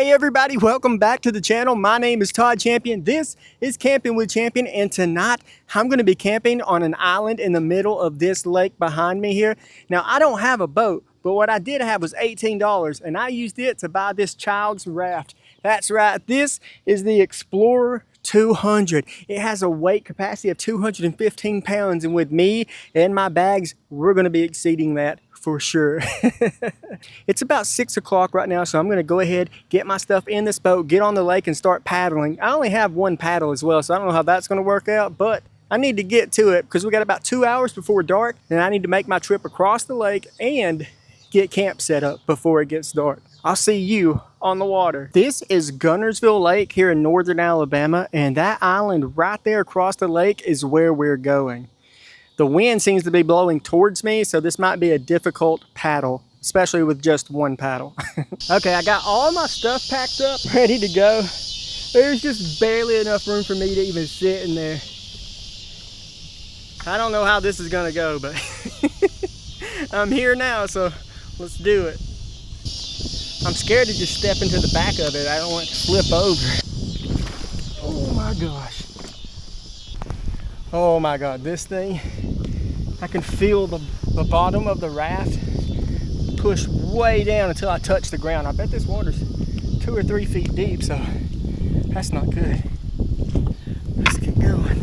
Hey everybody, welcome back to the channel. My name is Todd Champion. This is Camping with Champion, and tonight I'm going to be camping on an island in the middle of this lake behind me here. Now, I don't have a boat, but what I did have was $18, and I used it to buy this child's raft. That's right, this is the Explorer 200. It has a weight capacity of 215 pounds, and with me and my bags, we're going to be exceeding that for sure. It's about 6 o'clock right now, so I'm going to go ahead, get my stuff in this boat, get on the lake, and start paddling. I only have one paddle as well, so I don't know how that's going to work out, but I need to get to it because we got about 2 hours before dark, and I need to make my trip across the lake and get camp set up before it gets dark. I'll see you on the water. This is Guntersville Lake here in northern Alabama, and that island right there across the lake is where we're going. The wind seems to be blowing towards me, so this might be a difficult paddle, especially with just one paddle. Okay, I got all my stuff packed up, ready to go. There's just barely enough room for me to even sit in there. I don't know how this is gonna go, but I'm here now, so let's do it. I'm scared to just step into the back of it. I don't want it to flip over. Oh my gosh. Oh my God, this thing, I can feel the bottom of the raft push way down until I touch the ground. I bet this water's 2 or 3 feet deep, so that's not good. Let's get going.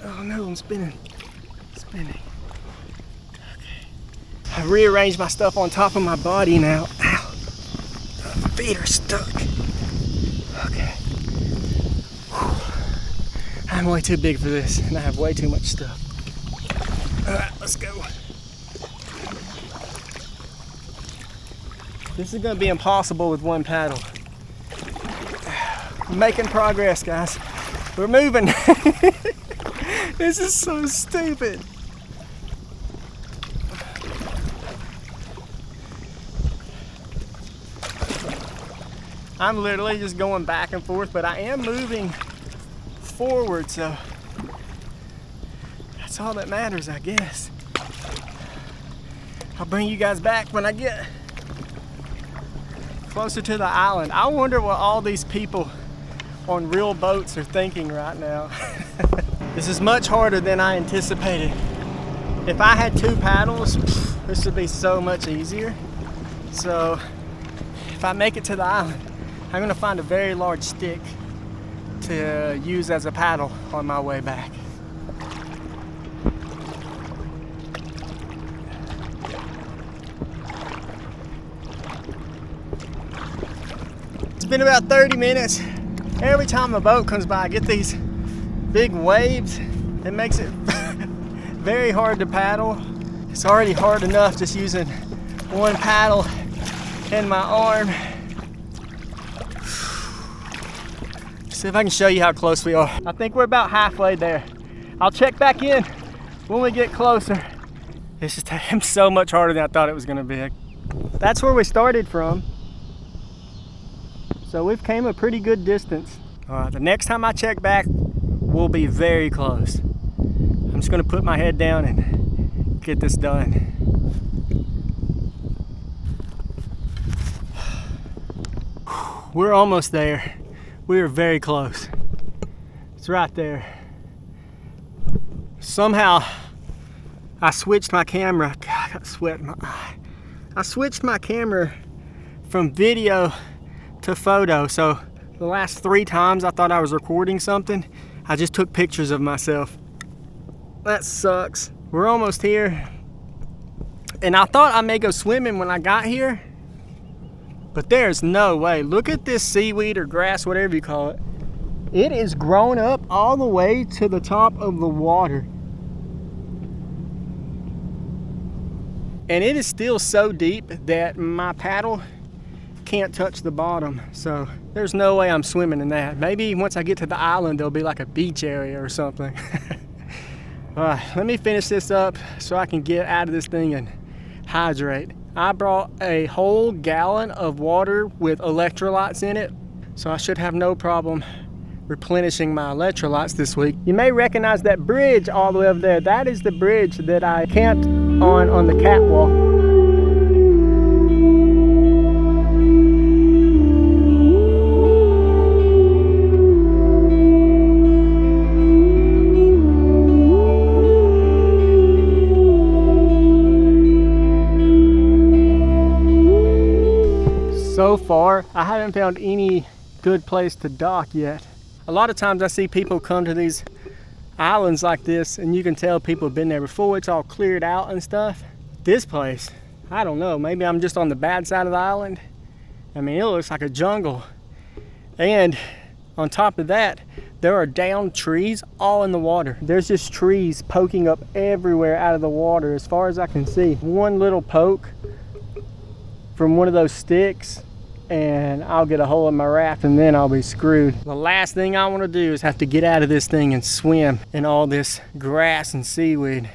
Oh no, I'm spinning. Okay. I rearranged my stuff on top of my body now. Ow, my feet are stuck. Okay. I'm way too big for this, and I have way too much stuff. All right, let's go. This is gonna be impossible with one paddle. We're making progress, guys. We're moving. This is so stupid. I'm literally just going back and forth, but I am moving forward, so that's all that matters, I guess. I'll bring you guys back when I get closer to the island. I wonder what all these people on real boats are thinking right now. This is much harder than I anticipated. If I had 2 paddles, this would be so much easier. So if I make it to the island, I'm gonna find a very large stick to use as a paddle on my way back. It's been about 30 minutes. Every time a boat comes by, I get these big waves. It makes it very hard to paddle. It's already hard enough just using one paddle in my arm. See if I can show you how close we are. I think we're about halfway there. I'll check back in when we get closer. This is taking so much harder than I thought it was gonna be. That's where we started from. So we've came a pretty good distance. All right, the next time I check back, we'll be very close. I'm just gonna put my head down and get this done. We're almost there. We are very close. It's right there. Somehow I switched my camera. God, I got sweat in my eye. I switched my camera from video to photo. So the last 3 times I thought I was recording something, I just took pictures of myself. That sucks. We're almost here. And I thought I may go swimming when I got here, but there's no way. Look at this seaweed or grass, whatever you call it. It is grown up all the way to the top of the water. And it is still so deep that my paddle can't touch the bottom. So there's no way I'm swimming in that. Maybe once I get to the island, there'll be like a beach area or something. All right, let me finish this up so I can get out of this thing and hydrate. I brought a whole gallon of water with electrolytes in it, so I should have no problem replenishing my electrolytes this week. You may recognize that bridge all the way over there. That is the bridge that I camped on the catwalk. So far, I haven't found any good place to dock yet. A lot of times I see people come to these islands like this and you can tell people have been there before. It's all cleared out and stuff. This place, I don't know, maybe I'm just on the bad side of the island. I mean, it looks like a jungle. And on top of that, there are downed trees all in the water. There's just trees poking up everywhere out of the water as far as I can see. One little poke from one of those sticks and I'll get a hole in my raft and then I'll be screwed. The last thing I want to do is have to get out of this thing and swim in all this grass and seaweed.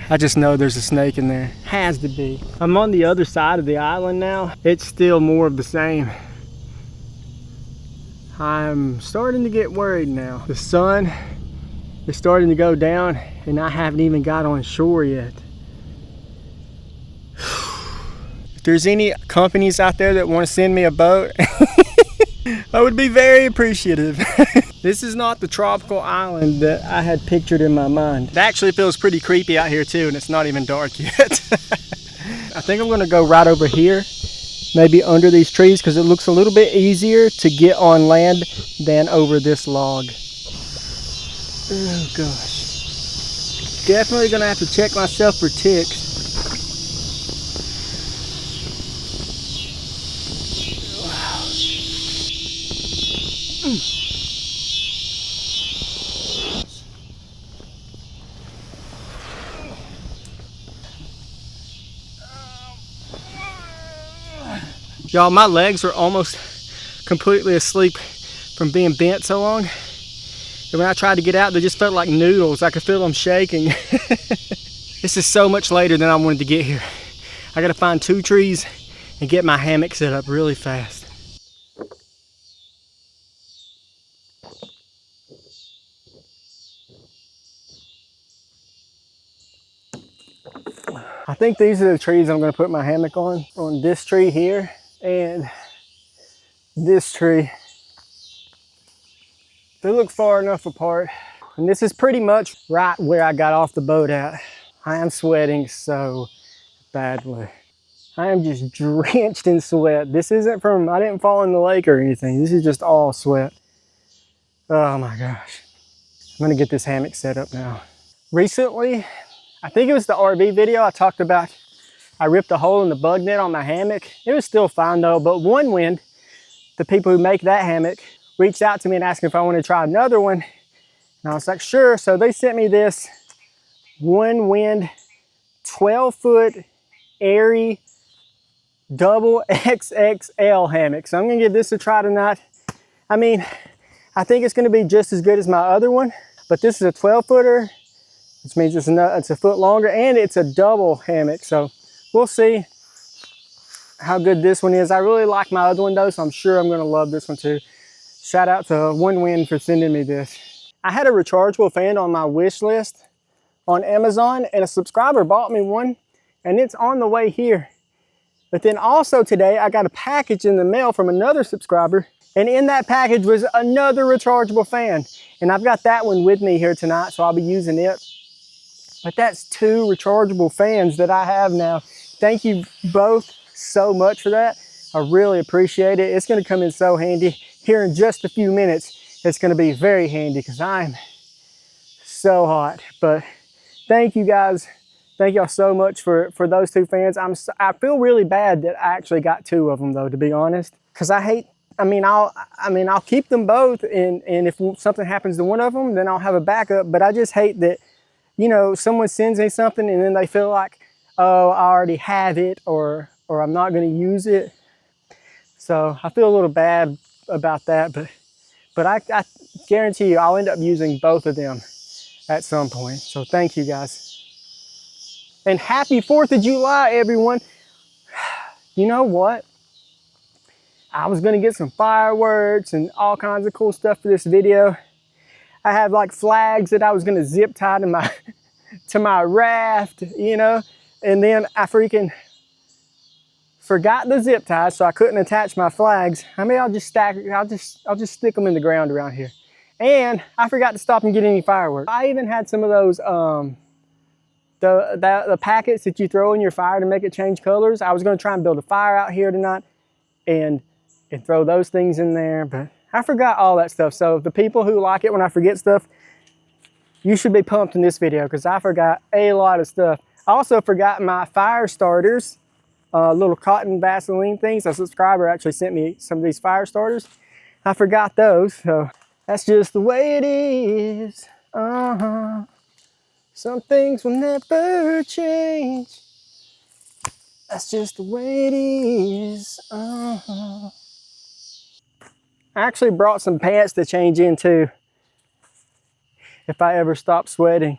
I just know there's a snake in there. Has to be. I'm on the other side of the island now. It's still more of the same. I'm starting to get worried now. The sun is starting to go down and I haven't even got on shore yet. If there's any companies out there that want to send me a boat, I would be very appreciative. This is not the tropical island that I had pictured in my mind. It actually feels pretty creepy out here too, and it's not even dark yet. I think I'm gonna go right over here, maybe under these trees, because it looks a little bit easier to get on land than over this log. Oh gosh. Definitely gonna have to check myself for ticks. Y'all, my legs were almost completely asleep from being bent so long. And when I tried to get out, they just felt like noodles. I could feel them shaking. This is so much later than I wanted to get here. I gotta find 2 trees and get my hammock set up really fast. I think these are the trees I'm gonna put my hammock on this tree here and this tree. They look far enough apart. And this is pretty much right where I got off the boat at. I am sweating so badly. I am just drenched in sweat. This isn't from, I didn't fall in the lake or anything. This is just all sweat. Oh my gosh. I'm gonna get this hammock set up now. Recently, I think it was the RV video I talked about, I ripped a hole in the bug net on my hammock. It was still fine though, but One Wind, the people who make that hammock, reached out to me and asked me if I wanted to try another one. And I was like, sure. So they sent me this One Wind 12-foot airy double XXL hammock. So I'm gonna give this a try tonight. I mean, I think it's gonna be just as good as my other one, but this is a 12-footer, which means it's a foot longer and it's a double hammock. So we'll see how good this one is. I really like my other one though, so I'm sure I'm gonna love this one too. Shout out to One Wind for sending me this. I had a rechargeable fan on my wish list on Amazon and a subscriber bought me one and it's on the way here. But then also today I got a package in the mail from another subscriber and in that package was another rechargeable fan. And I've got that one with me here tonight, so I'll be using it. But that's 2 rechargeable fans that I have now. Thank you both so much for that. I really appreciate it. It's gonna come in so handy. Here in just a few minutes, it's gonna be very handy because I'm so hot. But thank you guys. Thank y'all so much for those 2 fans. I feel really bad that I actually got 2 of them though, to be honest. Because I'll keep them both and if something happens to one of them, then I'll have a backup. But I just hate that, you know, someone sends me something and then they feel like, oh, I already have it or I'm not gonna use it. So I feel a little bad about that, but I guarantee you I'll end up using both of them at some point. So thank you guys. And happy 4th of July, everyone. You know what? I was gonna get some fireworks and all kinds of cool stuff for this video. I have like flags that I was gonna zip tie to my raft, you know, and then I freaking forgot the zip tie, so I couldn't attach my flags. I mean, I'll just stick them in the ground around here. And I forgot to stop and get any fireworks. I even had some of those the packets that you throw in your fire to make it change colors. I was gonna try and build a fire out here tonight. and throw those things in there. But I forgot all that stuff. So the people who like it when I forget stuff, you should be pumped in this video because I forgot a lot of stuff. I also forgot my fire starters, little cotton Vaseline things. A subscriber actually sent me some of these fire starters. I forgot those, so that's just the way it is. Some things will never change. That's just the way it is. I actually brought some pants to change into if I ever stop sweating.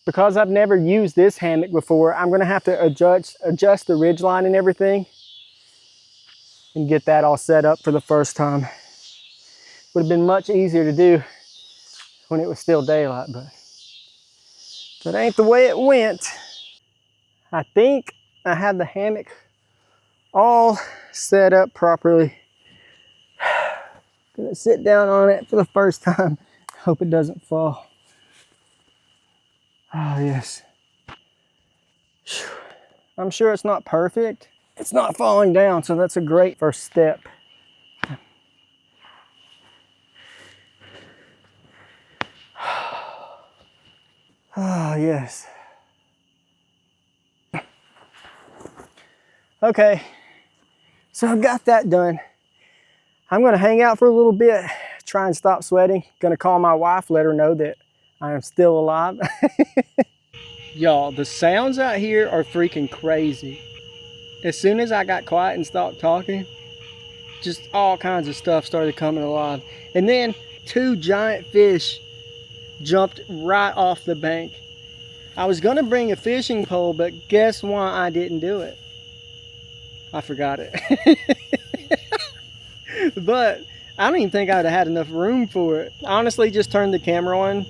Because I've never used this hammock before, I'm gonna have to adjust the ridge line and everything and get that all set up for the first time. Would have been much easier to do when it was still daylight, but that ain't the way it went. I think I have the hammock all set up properly. Gonna sit down on it for the first time. Hope it doesn't fall. Oh yes. I'm sure it's not perfect. It's not falling down, so that's a great first step. Oh yes. Okay, so I've got that done. I'm gonna hang out for a little bit, try and stop sweating. Gonna call my wife, let her know that I am still alive. Y'all, the sounds out here are freaking crazy. As soon as I got quiet and stopped talking, just all kinds of stuff started coming alive. And then 2 giant fish jumped right off the bank. I was gonna bring a fishing pole, but guess why I didn't do it? I forgot it. But I don't even think I'd have had enough room for it. I honestly just turned the camera on.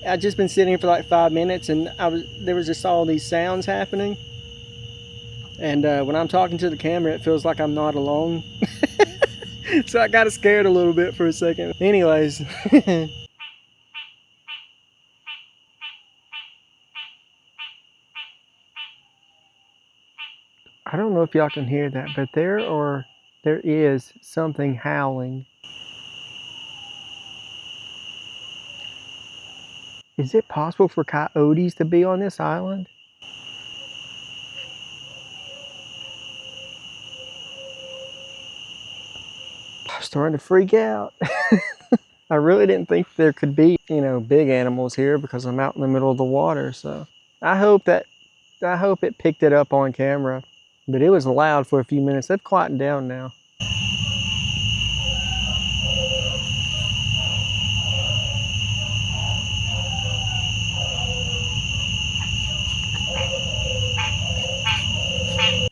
I'd just been sitting here for like 5 minutes and there was just all these sounds happening. And when I'm talking to the camera, it feels like I'm not alone. So I got scared a little bit for a second. Anyways. I don't know if y'all can hear that, but there is something howling. Is it possible for coyotes to be on this island? I'm starting to freak out. I really didn't think there could be, you know, big animals here because I'm out in the middle of the water. So I hope it picked it up on camera. But it was loud for a few minutes. They've quietened down now.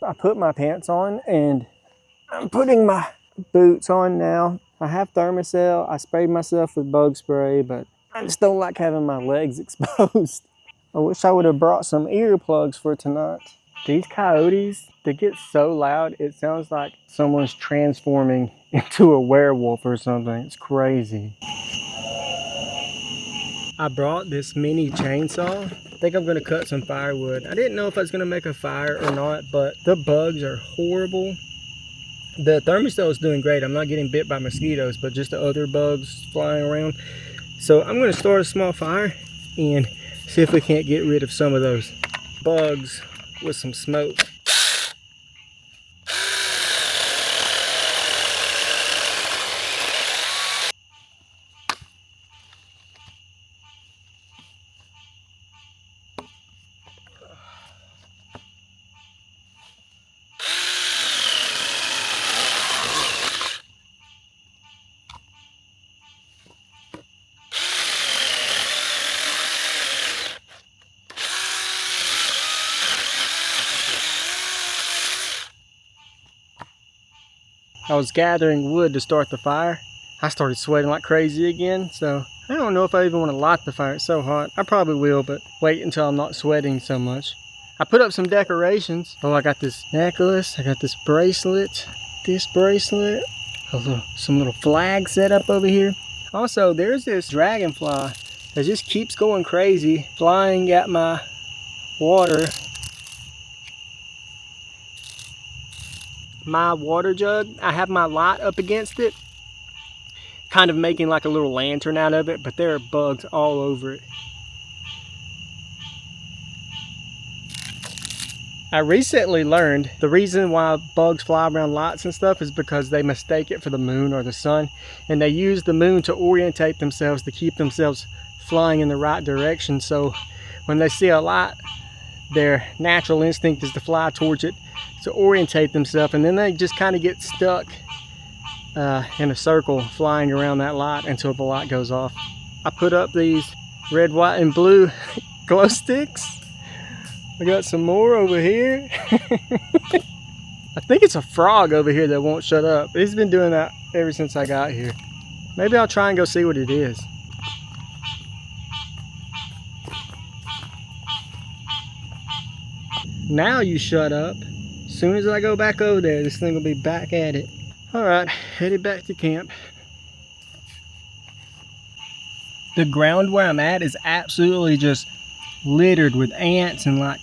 I put my pants on and I'm putting my boots on now. I have Thermacell. I sprayed myself with bug spray, but I just don't like having my legs exposed. I wish I would have brought some earplugs for tonight. These coyotes, they get so loud, it sounds like someone's transforming into a werewolf or something. It's crazy. I brought this mini chainsaw. I think I'm gonna cut some firewood. I didn't know if I was gonna make a fire or not, but the bugs are horrible. The Thermacell is doing great. I'm not getting bit by mosquitoes, but just the other bugs flying around. So I'm gonna start a small fire and see if we can't get rid of some of those bugs with some smoke. I was gathering wood to start the fire. I started sweating like crazy again, so I don't know if I even want to light the fire. It's so hot. I probably will, but wait until I'm not sweating so much. I put up some decorations. Oh, I got this necklace. I got this bracelet. this bracelet. Some little flags set up over here. Also, there's this dragonfly that just keeps going crazy, flying at my water. My water jug, I have my light up against it, kind of making like a little lantern out of it, but there are bugs all over it. I recently learned the reason why bugs fly around lights and stuff is because they mistake it for the moon or the sun, and they use the moon to orientate themselves, to keep themselves flying in the right direction. So when they see a light, their natural instinct is to fly towards it to orientate themselves, and then they just kind of get stuck in a circle flying around that light until the light goes off. I put up these red, white, and blue glow sticks. I got some more over here. I think it's a frog over here that won't shut up. He's been doing that ever since I got here. Maybe I'll try and go see what it is. Now you shut up. As soon as I go back over there, this thing will be back at it. All right, headed back to camp. The ground where I'm at is absolutely just littered with ants, and like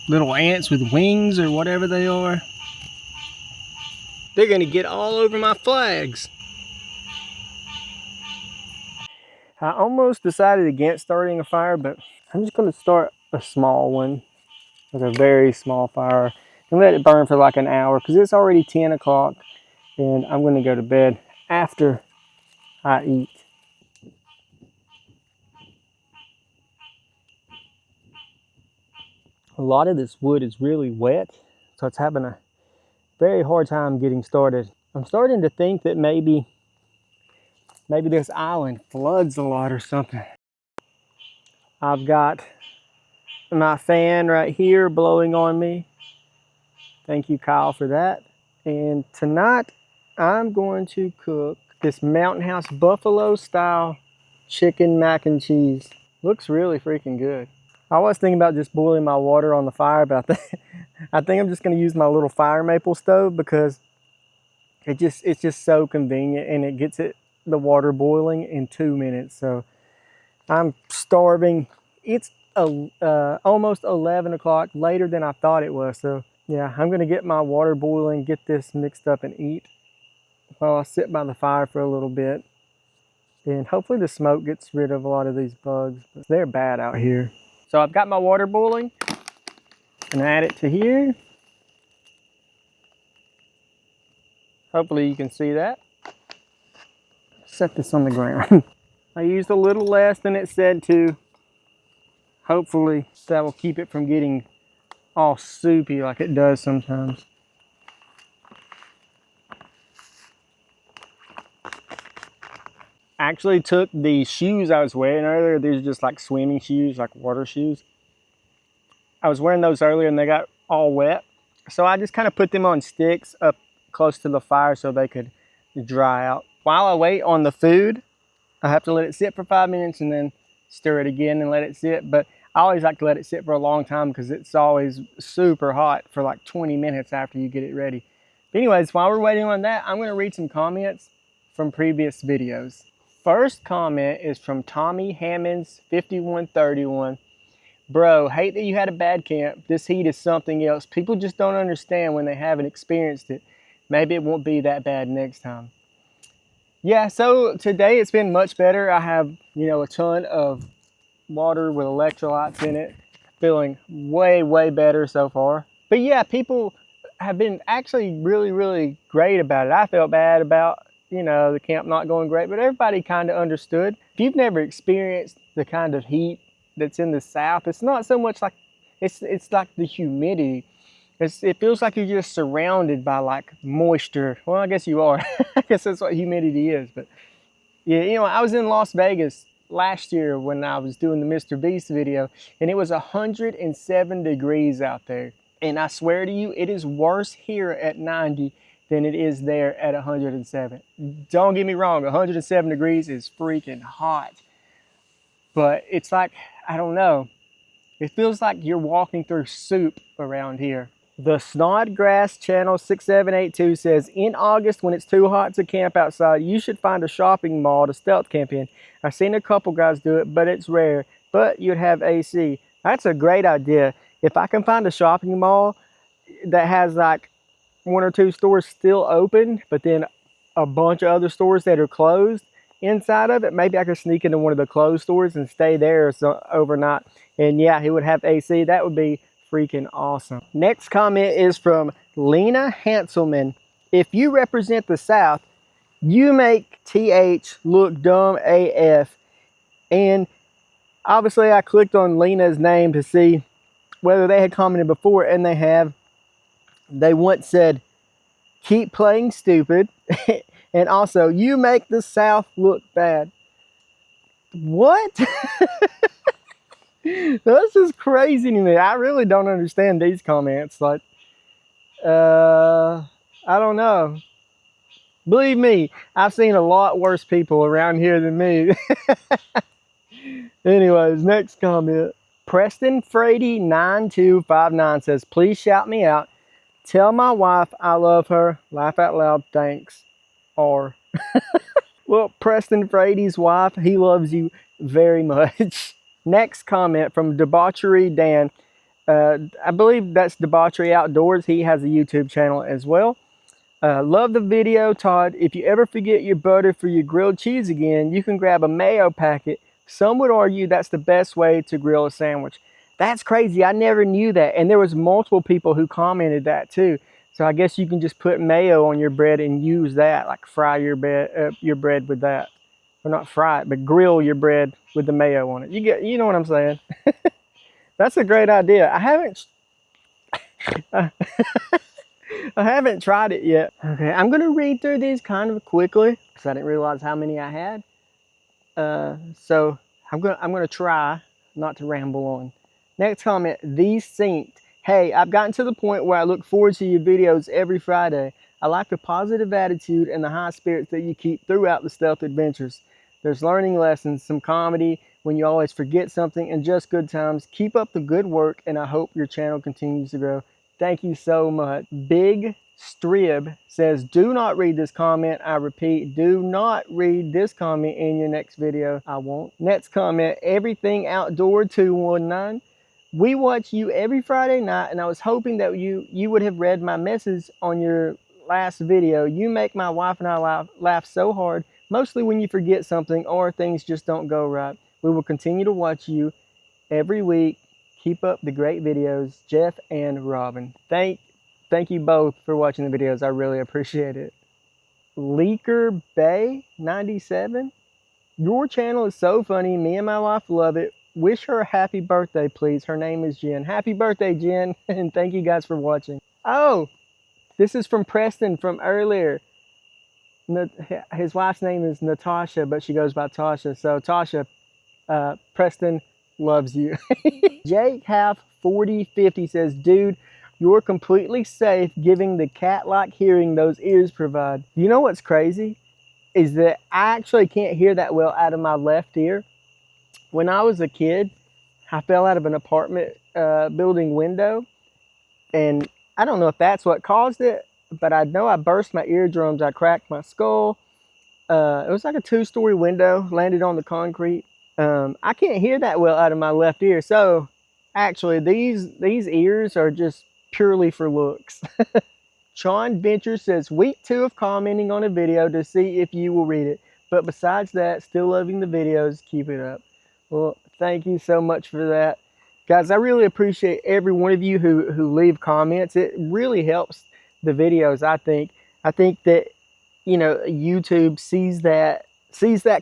little ants with wings or whatever they are. They're gonna get all over my flags. I almost decided against starting a fire, but I'm just gonna start a small one, like a very small fire, and let it burn for like an hour, because it's already 10 o'clock and I'm gonna go to bed after I eat. A lot of this wood is really wet, so it's having a very hard time getting started. I'm starting to think that maybe this island floods a lot or something. I've got my fan right here blowing on me. Thank you, Kyle, for that. And tonight I'm going to cook this Mountain House buffalo style chicken mac and cheese. Looks really freaking good. I was thinking about just boiling my water on the fire, but I think I'm just going to use my little fire maple stove, because it's just so convenient, and it gets the water boiling in 2 minutes. So I'm starving. It's almost 11 o'clock, later than I thought it was. So yeah, I'm going to get my water boiling, get this mixed up, and eat while I sit by the fire for a little bit. And hopefully the smoke gets rid of a lot of these bugs. But they're bad out here. So I've got my water boiling, and add it to here. Hopefully you can see that. Set this on the ground. I used a little less than it said to. Hopefully that will keep it from getting all soupy like it does sometimes. I actually took the shoes I was wearing earlier. These are just like swimming shoes, like water shoes. I was wearing those earlier and they got all wet. So I just kind of put them on sticks up close to the fire so they could dry out. While I wait on the food, I have to let it sit for 5 minutes and then stir it again and let it sit. But I always like to let it sit for a long time, because it's always super hot for like 20 minutes after you get it ready. But anyways, while we're waiting on that, I'm going to read some comments from previous videos. First comment is from Tommy Hammonds 5131. Bro, hate that you had a bad camp. This heat is something else. People just don't understand when they haven't experienced it. Maybe it won't be that bad next time. Yeah, so today it's been much better. I have, a ton of water with electrolytes in it. Feeling way, way better so far. But yeah, people have been actually really, really great about it. I felt bad about, the camp not going great, but everybody kind of understood. If you've never experienced the kind of heat that's in the South, it's not so much like, it's like the humidity. It feels like you're just surrounded by like moisture. Well, I guess you are. I guess that's what humidity is. But yeah, I was in Las Vegas last year when I was doing the Mr. Beast video, and it was 107 degrees out there. And I swear to you, it is worse here at 90 than it is there at 107. Don't get me wrong, 107 degrees is freaking hot. But it's like, I don't know. It feels like you're walking through soup around here. The Snodgrass Channel 6782 says, in August when it's too hot to camp outside, you should find a shopping mall to stealth camp in. I've seen a couple guys do it, but it's rare. But you'd have AC. That's a great idea. If I can find a shopping mall that has like 1 or 2 stores still open, but then a bunch of other stores that are closed inside of it, maybe I could sneak into one of the closed stores and stay there overnight. And yeah, he would have AC. That would be freaking awesome. Next comment is from Lena Hanselman. If you represent the South, you make TH look dumb AF. And obviously I clicked on Lena's name to see whether they had commented before, and they have. They once said, keep playing stupid. And also, you make the South look bad. What? This is crazy to me. I really don't understand these comments. Like, I don't know. Believe me, I've seen a lot worse people around here than me. Anyways, next comment. Preston Frady 9259 says, please shout me out. Tell my wife I love her. Laugh out loud. Thanks. R. Well, Preston Frady's wife, he loves you very much. Next comment from Debauchery Dan. I believe that's Debauchery Outdoors. He has a YouTube channel as well. Love the video, Todd. If you ever forget your butter for your grilled cheese again, you can grab a mayo packet. Some would argue that's the best way to grill a sandwich. That's crazy. I never knew that. And there was multiple people who commented that too. So I guess you can just put mayo on your bread and use that, like fry your bread with that. Or not fry it, but grill your bread with the mayo on it. You know what I'm saying? That's a great idea. I haven't tried it yet. Okay, I'm gonna read through these kind of quickly because I didn't realize how many I had. So I'm gonna try not to ramble on. Next comment, The Saint. Hey, I've gotten to the point where I look forward to your videos every Friday. I like the positive attitude and the high spirits that you keep throughout the stealth adventures. There's learning lessons, some comedy when you always forget something, and just good times. Keep up the good work, and I hope your channel continues to grow. Thank you so much. Big Strib says, do not read this comment. I repeat, do not read this comment in your next video. I won't. Next comment, Everything Outdoor 219. We watch you every Friday night, and I was hoping that you would have read my message on your last video. You make my wife and I laugh so hard, mostly when you forget something or things just don't go right. We will continue to watch you every week. Keep up the great videos, Jeff and Robin. Thank you both for watching the videos. I really appreciate it. Leaker Bay 97. Your channel is so funny. Me and my wife love it. Wish her a happy birthday, please. Her name is Jen. Happy birthday, Jen. And thank you guys for watching. Oh, this is from Preston from earlier. His wife's name is Natasha, but she goes by Tasha. So Tasha, Preston loves you. Jake Half 4050 says, dude, you're completely safe giving the cat-like hearing those ears provide. You know what's crazy? Is that I actually can't hear that well out of my left ear. When I was a kid, I fell out of an apartment building window, and I don't know if that's what caused it, but I know I burst my eardrums. I cracked my skull. It was like a 2-story window, landed on the concrete. I can't hear that well out of my left ear. So actually these ears are just purely for looks. Sean Venture says, week 2 of commenting on a video to see if you will read it. But besides that, still loving the videos. Keep it up. Well, thank you so much for that. Guys, I really appreciate every one of you who leave comments. It really helps the videos, I think. I think that, you know, YouTube sees that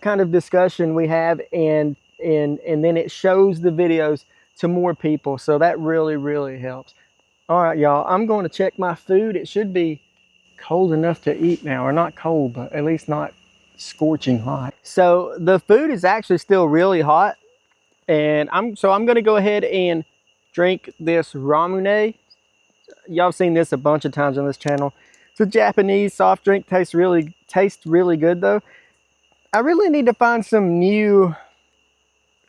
kind of discussion we have, and then it shows the videos to more people. So that really, really helps. All right, y'all, I'm going to check my food. It should be cold enough to eat now, or not cold, but at least not scorching hot. So the food is actually still really hot, and I'm going to go ahead and drink this Ramune. Y'all seen this a bunch of times on this channel. It's a Japanese soft drink. Tastes really good though. I really need to find some new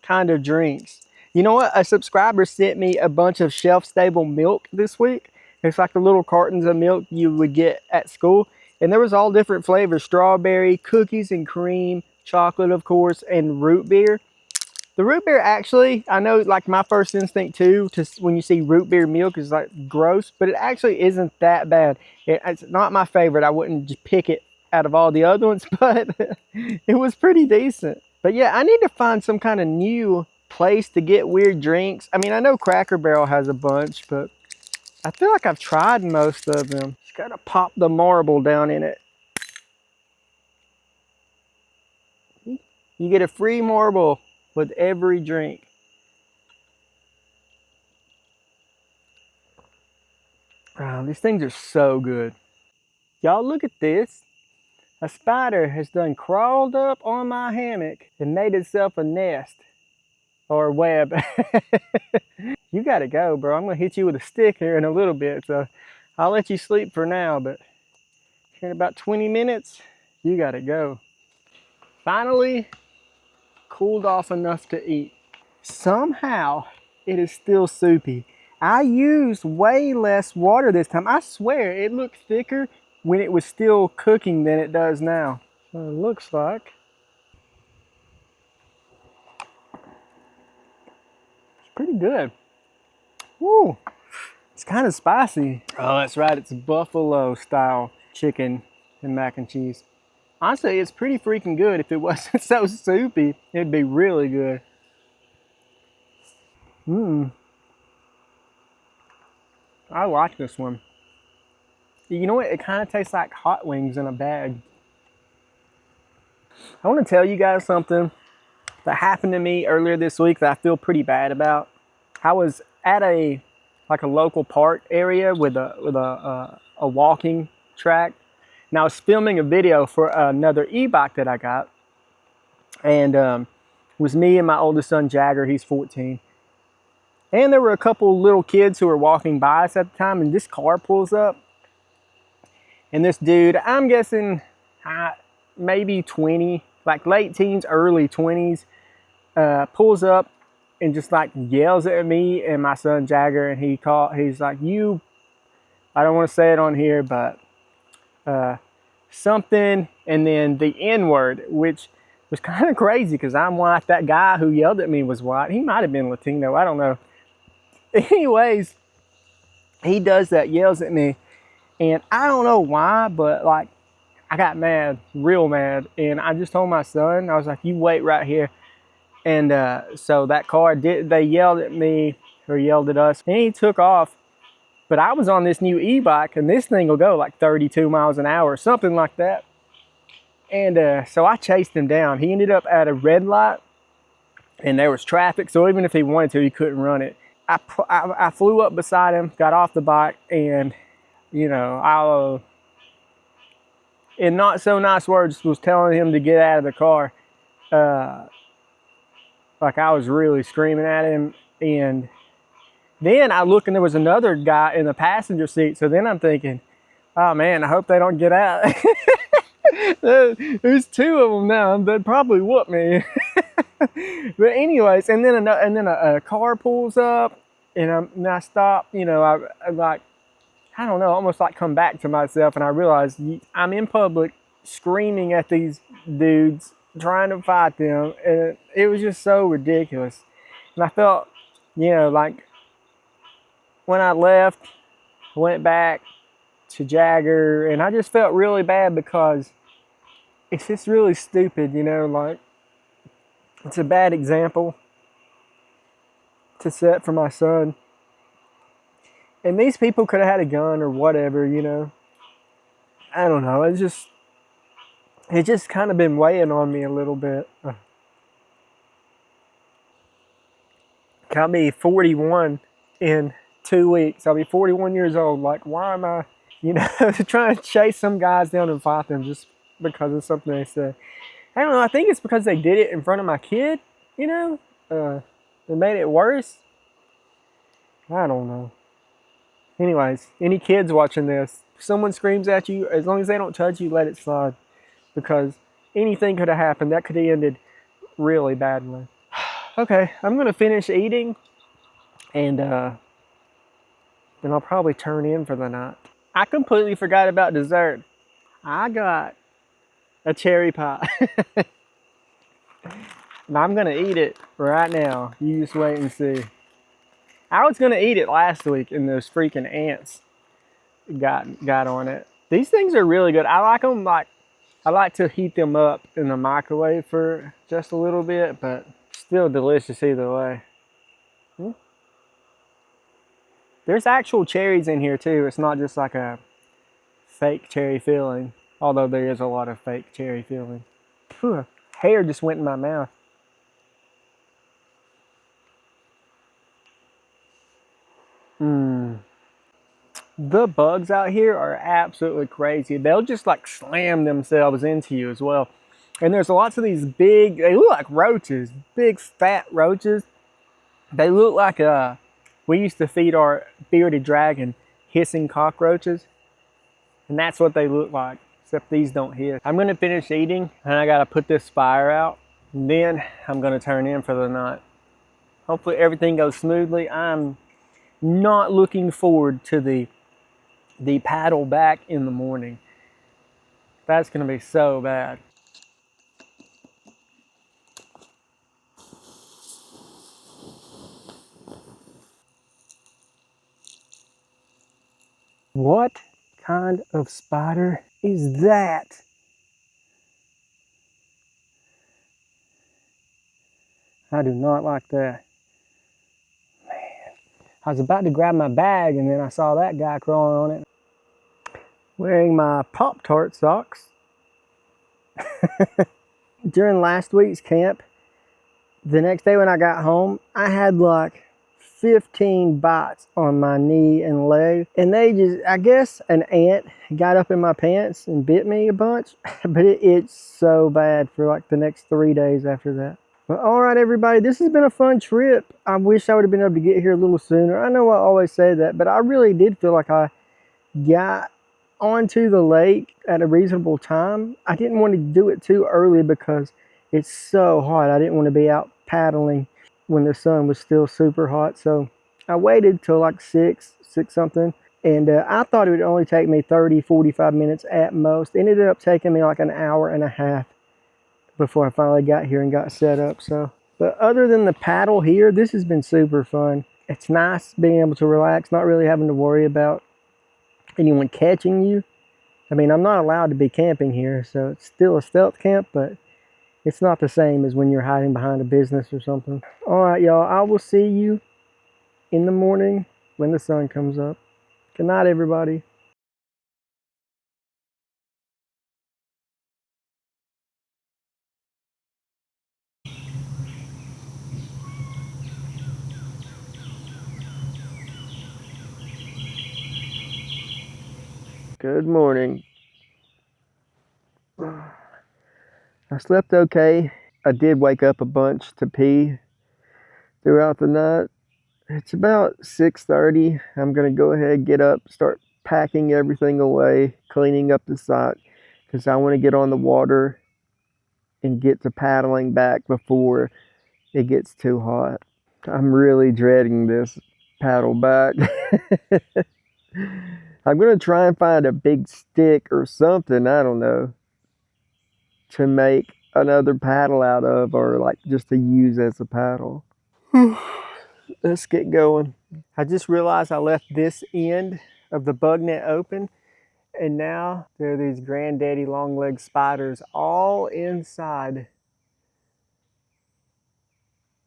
kind of drinks. You know what? A subscriber sent me a bunch of shelf-stable milk this week. It's like the little cartons of milk you would get at school. And there was all different flavors: strawberry, cookies and cream, chocolate, of course, and root beer. The root beer, actually, I know, like, my first instinct too, when you see root beer milk, is like gross, but it actually isn't that bad. It's not my favorite. I wouldn't just pick it out of all the other ones, but it was pretty decent. But yeah, I need to find some kind of new place to get weird drinks. I mean, I know Cracker Barrel has a bunch, but I feel like I've tried most of them. Just gotta pop the marble down in it. You get a free marble with every drink. Wow, these things are so good. Y'all, look at this. A spider has done crawled up on my hammock and made itself a nest or a web. You gotta go, bro. I'm gonna hit you with a stick here in a little bit, so I'll let you sleep for now, but here in about 20 minutes, you gotta go. Finally cooled off enough to eat. Somehow it is still soupy. I used way less water this time. I swear it looked thicker when it was still cooking than it does now. So it looks like it's pretty good. Woo! It's kind of spicy. Oh, that's right. It's buffalo style chicken and mac and cheese. Honestly, it's pretty freaking good. If it wasn't so soupy, it'd be really good. I like this one. You know what? It kind of tastes like hot wings in a bag. I want to tell you guys something that happened to me earlier this week that I feel pretty bad about. I was at a local park area with a walking track, and I was filming a video for another e-bike that I got, and it was me and my oldest son Jagger. He's 14. And there were a couple little kids who were walking by us at the time, and this car pulls up. And this dude, I'm guessing maybe 20, like late teens, early 20s, pulls up and just like yells at me and my son Jagger. And he's like, I don't want to say it on here, but something, and then the N-word, which was kind of crazy because I'm white. That guy who yelled at me was white. He might have been Latino, I don't know. Anyways, he does that, yells at me, and I don't know why, but like I got mad, real mad, and I just told my son, I was like, you wait right here. And so that car they yelled at me, or yelled at us, and he took off. But I was on this new e-bike, and this thing will go like 32 miles an hour, something like that. And so I chased him down. He ended up at a red light, and there was traffic, so even if he wanted to, he couldn't run it. I flew up beside him, got off the bike, and, you know, I, in not so nice words, was telling him to get out of the car. Like I was really screaming at him. And then I look, and there was another guy in the passenger seat. So then I'm thinking, oh man, I hope they don't get out. There's two of them now. They'd probably whoop me. But anyways, and then a car pulls up, and I stop. You know, I like, I don't know, almost like come back to myself, and I realized I'm in public screaming at these dudes, trying to fight them, and it was just so ridiculous. And I felt, you know, like when I left, I went back to Jagger, and I just felt really bad because it's just really stupid, you know, like it's a bad example to set for my son. And these people could have had a gun or whatever, you know. I don't know. It's just kind of been weighing on me a little bit. I'll be 41 in 2 weeks. I'll be 41 years old. Like, why am I, you know, trying to chase some guys down and fight them just because of something they said? I don't know. I think it's because they did it in front of my kid, you know. It made it worse. I don't know. Anyways, any kids watching this, if someone screams at you, as long as they don't touch you, let it slide. Because anything could have happened. That could have ended really badly. Okay, I'm going to finish eating. And then I'll probably turn in for the night. I completely forgot about dessert. I got a cherry pie. And I'm gonna eat it right now. You just wait and see. I was gonna eat it last week and those freaking ants got on it. These things are really good. I like them I like to heat them up in the microwave for just a little bit, but still delicious either way. There's actual cherries in here too. It's not just like a fake cherry filling, although there is a lot of fake cherry filling. Whew, hair just went in my mouth. The bugs out here are absolutely crazy. They'll just like slam themselves into you as well. And there's lots of these big, they look like roaches, big fat roaches. They look like we used to feed our bearded dragon hissing cockroaches. And that's what they look like, except these don't hiss. I'm gonna finish eating and I gotta put this fire out. And then I'm gonna turn in for the night. Hopefully everything goes smoothly. I'm not looking forward to the paddle back in the morning. That's gonna be so bad. What kind of spider is that? I do not like that. Man, I was about to grab my bag and then I saw that guy crawling on it. Wearing my Pop-Tart socks. During last week's camp, the next day when I got home, I had like 15 bites on my knee and leg. And they just, I guess an ant got up in my pants and bit me a bunch. But it's so bad for like the next 3 days after that. But all right, everybody, this has been a fun trip. I wish I would have been able to get here a little sooner. I know I always say that, but I really did feel like I got onto the lake at a reasonable time. I didn't want to do it too early because it's so hot. I didn't want to be out paddling when the sun was still super hot. So I waited till like 6 something. And I thought it would only take me 30, 45 minutes at most. It ended up taking me like an hour and a half before I finally got here and got set up. So, but other than the paddle here, this has been super fun. It's nice being able to relax, not really having to worry about anyone catching you. I mean, I'm not allowed to be camping here, so it's still a stealth camp, but it's not the same as when you're hiding behind a business or something. All right, y'all, I will see you in the morning when the sun comes up. Good night, everybody. Good morning. I slept okay. I did wake up a bunch to pee throughout the night. It's about 6:30. I'm gonna go ahead, get up, start packing everything away, cleaning up the site, because I want to get on the water and get to paddling back before it gets too hot. I'm really dreading this paddle back. I'm gonna try and find a big stick or something, I don't know, to make another paddle out of, or like just to use as a paddle. Let's get going. I just realized I left this end of the bug net open, and now there are these granddaddy long-legged spiders all inside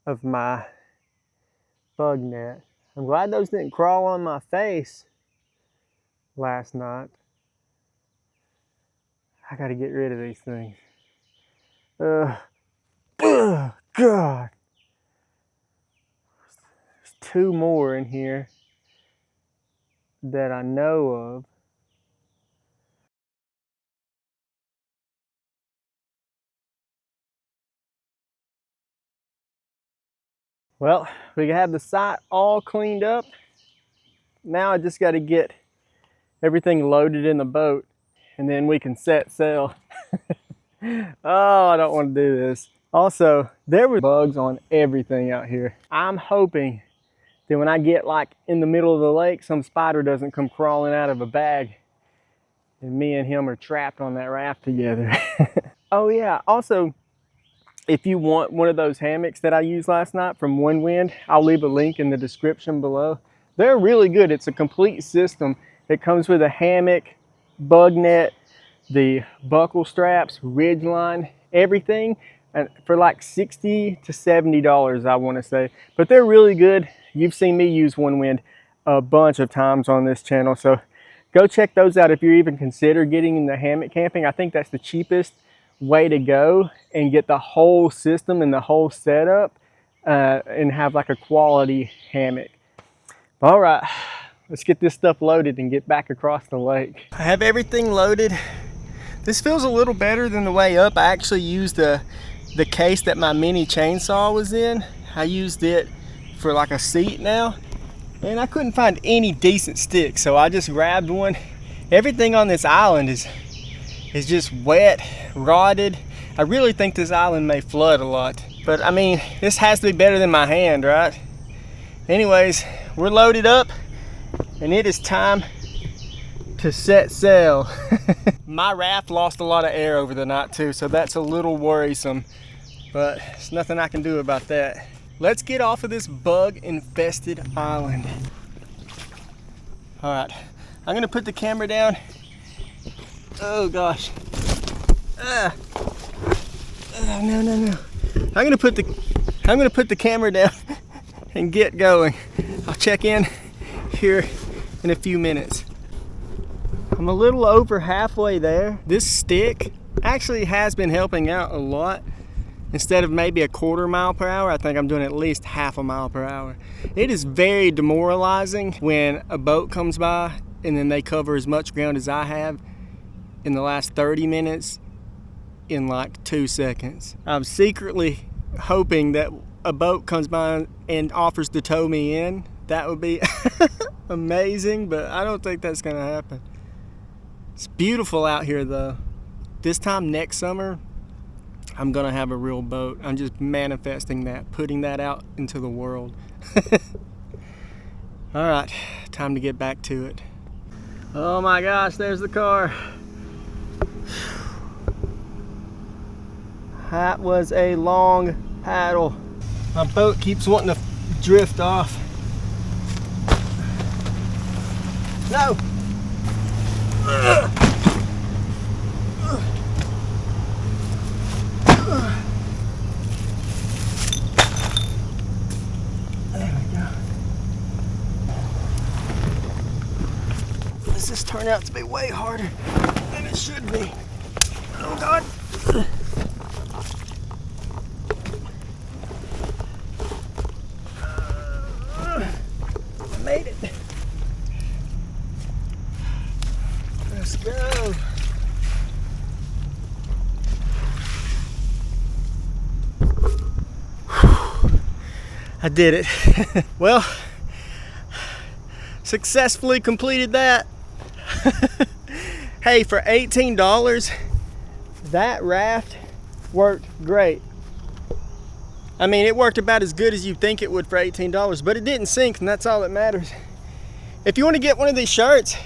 of my bug net. I'm glad those didn't crawl on my face last night. I gotta get rid of these things. God. There's 2 more in here that I know of. Well, we have the site all cleaned up. Now I just got to get everything loaded in the boat and then we can set sail. Oh, I don't want to do this. Also, there were bugs on everything out here. I'm hoping then when I get like in the middle of the lake, some spider doesn't come crawling out of a bag and me and him are trapped on that raft together. Oh yeah, also, if you want one of those hammocks that I used last night from One Wind, I'll leave a link in the description below. They're really good. It's a complete system. It comes with a hammock, bug net, the buckle straps, ridge line, everything, and for like $60 to $70, I want to say. But they're really good. You've seen me use One Wind a bunch of times on this channel, so go check those out if you're even consider getting into hammock camping. I think that's the cheapest way to go and get the whole system and the whole setup and have like a quality hammock. All right, let's get this stuff loaded and get back across the lake. I have everything loaded. This feels a little better than the way up. I actually used the case that my mini chainsaw was in. I used it for like a seat now, and I couldn't find any decent sticks, so I just grabbed one. Everything on this island is just wet, rotted. I really think this island may flood a lot, but I mean, this has to be better than my hand, right? Anyways, we're loaded up and it is time to set sail. My raft lost a lot of air over the night too, so that's a little worrisome, but there's nothing I can do about that. Let's get off of this bug-infested island. All right, I'm gonna put the camera down. Oh gosh. No. I'm gonna put the camera down and get going. I'll check in here in a few minutes. I'm a little over halfway there. This stick actually has been helping out a lot. Instead of maybe a 1/4 mile per hour, I think I'm doing at least 1/2 mile per hour. It is very demoralizing when a boat comes by and then they cover as much ground as I have in the last 30 minutes in like 2 seconds. I'm secretly hoping that a boat comes by and offers to tow me in. That would be amazing, but I don't think that's gonna happen. It's beautiful out here though. This time next summer, I'm gonna have a real boat. I'm just manifesting that, putting that out into the world. All right, time to get back to it. Oh my gosh, there's the car. That was a long paddle. My boat keeps wanting to drift off. No! There we go. This has turned out to be way harder than it should be. Oh God! I made it. Let's go. I did it. Well, successfully completed that. Hey, for $18, that raft worked great. I mean, it worked about as good as you'd think it would for $18, but it didn't sink, and that's all that matters. If you want to get one of these shirts,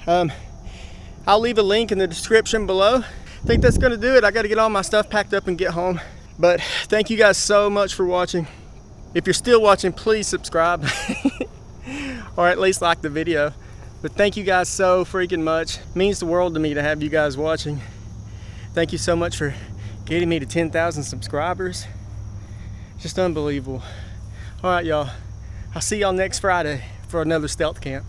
I'll leave a link in the description below. I think that's gonna do it. I gotta get all my stuff packed up and get home. But thank you guys so much for watching. If you're still watching, please subscribe. Or at least like the video. But thank you guys so freaking much. It means the world to me to have you guys watching. Thank you so much for getting me to 10,000 subscribers. Just unbelievable. All right, y'all. I'll see y'all next Friday for another stealth camp.